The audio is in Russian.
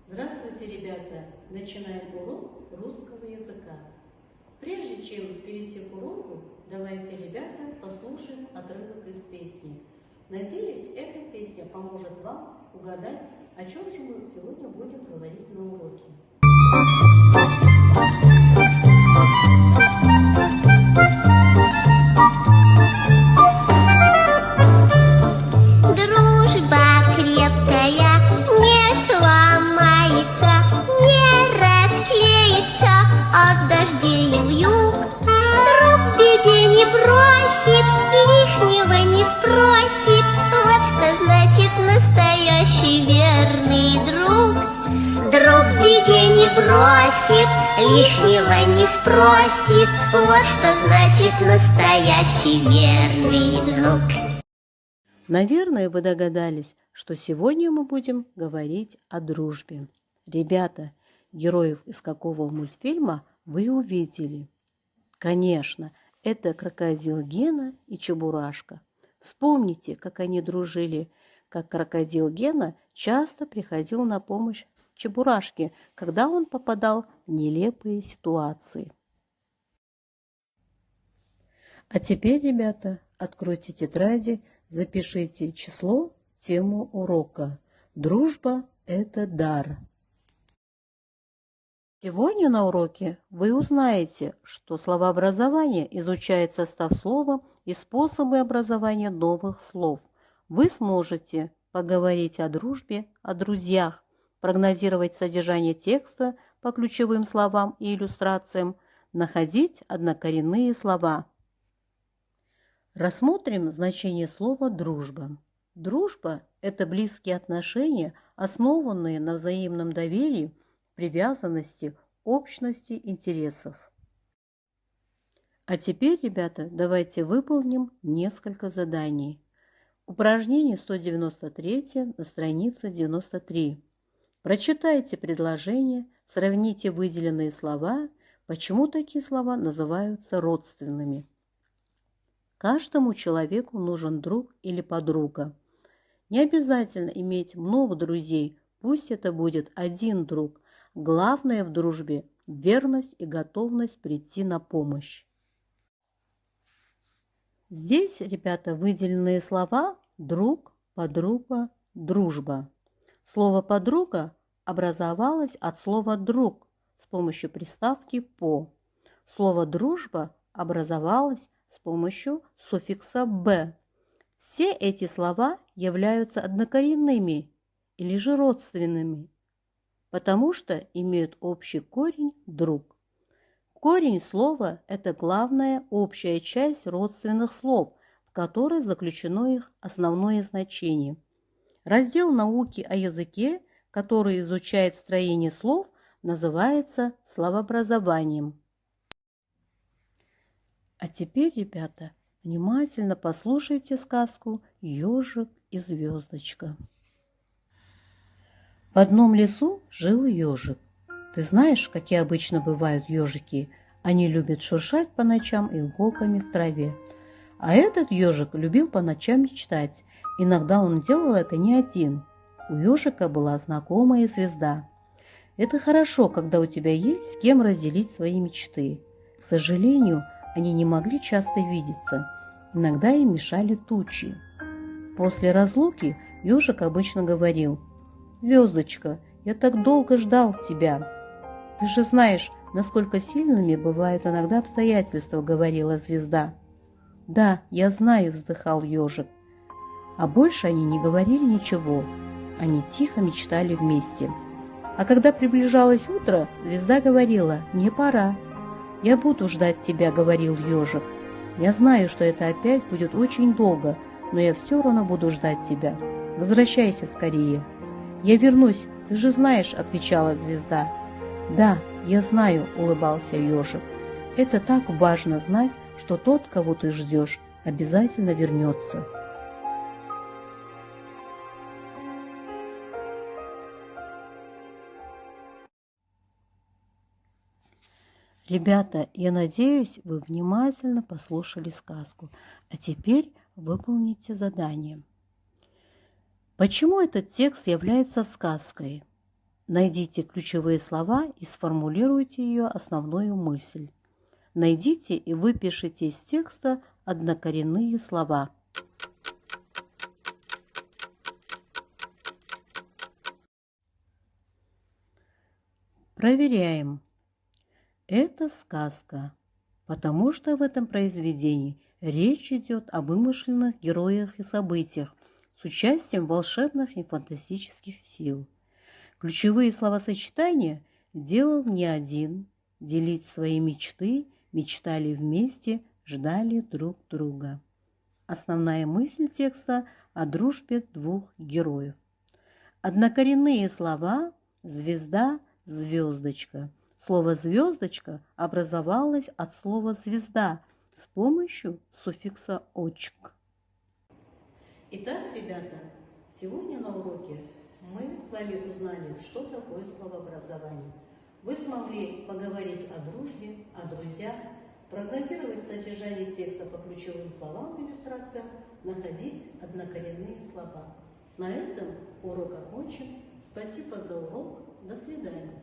Здравствуйте, ребята! Начинаем урок русского языка. Прежде чем перейти к уроку, давайте, ребята, послушаем отрывок из песни. Надеюсь, эта песня поможет вам угадать, о чем же мы сегодня будем говорить на уроке. Дружба крепкая не сломается, не расклеится от дождей и вьюг. Друг в беде не бросит, лишнего не спросит. Вот что значит настоящий верный друг. Друг в беде не бросит, лишнего не спросит. Вот что значит настоящий верный друг. Наверное, вы догадались, что сегодня мы будем говорить о дружбе. Ребята, героев из какого мультфильма вы увидели? Конечно, это крокодил Гена и Чебурашка. Вспомните, как они дружили, как крокодил Гена часто приходил на помощь Чебурашке, когда он попадал в нелепые ситуации. А теперь, ребята, откройте тетради, запишите число, тему урока. Дружба – это дар. Сегодня на уроке вы узнаете, что словообразование изучает состав слова и способы образования новых слов. Вы сможете поговорить о дружбе, о друзьях, прогнозировать содержание текста по ключевым словам и иллюстрациям, находить однокоренные слова. Рассмотрим значение слова «дружба». Дружба – это близкие отношения, основанные на взаимном доверии, привязанности, общности интересов. А теперь, ребята, давайте выполним несколько заданий. Упражнение 193 на странице 93. Прочитайте предложение, сравните выделенные слова, почему такие слова называются родственными. Каждому человеку нужен друг или подруга. Не обязательно иметь много друзей, пусть это будет один друг. Главное в дружбе – верность и готовность прийти на помощь. Здесь, ребята, выделенные слова «друг», «подруга», «дружба». Слово «подруга» образовалось от слова «друг» с помощью приставки «по». Слово «дружба» образовалось с помощью суффикса «б». Все эти слова являются однокоренными или же родственными, потому что имеют общий корень «друг». Корень слова – это главная общая часть родственных слов, в которой заключено их основное значение. Раздел науки о языке, который изучает строение слов, называется словообразованием. А теперь, ребята, внимательно послушайте сказку «Ежик и звездочка». В одном лесу жил ежик. Ты знаешь, какие обычно бывают ежики? Они любят шуршать по ночам иголками в траве. А этот ежик любил по ночам мечтать. Иногда он делал это не один. У ежика была знакомая звезда. Это хорошо, когда у тебя есть с кем разделить свои мечты. К сожалению, они не могли часто видеться. Иногда им мешали тучи. После разлуки ежик обычно говорил: «Звездочка, я так долго ждал тебя». «Ты же знаешь, насколько сильными бывают иногда обстоятельства», — говорила звезда. «Да, я знаю», — вздыхал ежик. А больше они не говорили ничего. Они тихо мечтали вместе. А когда приближалось утро, звезда говорила: «Мне пора». «Я буду ждать тебя», — говорил ежик. «Я знаю, что это опять будет очень долго, но я все равно буду ждать тебя. Возвращайся скорее». «Я вернусь, ты же знаешь», — отвечала звезда. «Да, я знаю», — улыбался ежик. «Это так важно знать, что тот, кого ты ждешь, обязательно вернется». Ребята, я надеюсь, вы внимательно послушали сказку. А теперь выполните задание. Почему этот текст является сказкой? Найдите ключевые слова и сформулируйте ее основную мысль. Найдите и выпишите из текста однокоренные слова. Проверяем. Это сказка, потому что в этом произведении речь идет о вымышленных героях и событиях с участием волшебных и фантастических сил. Ключевые словосочетания делал не один, делить свои мечты, мечтали вместе, ждали друг друга. Основная мысль текста о дружбе двух героев. Однокоренные слова «звезда», «звездочка». Слово «звездочка» образовалось от слова «звезда» с помощью суффикса «очек». Итак, ребята, сегодня на уроке мы с вами узнали, что такое словообразование. Вы смогли поговорить о дружбе, о друзьях, прогнозировать содержание текста по ключевым словам в иллюстрациях, находить однокоренные слова. На этом урок окончен. Спасибо за урок. До свидания.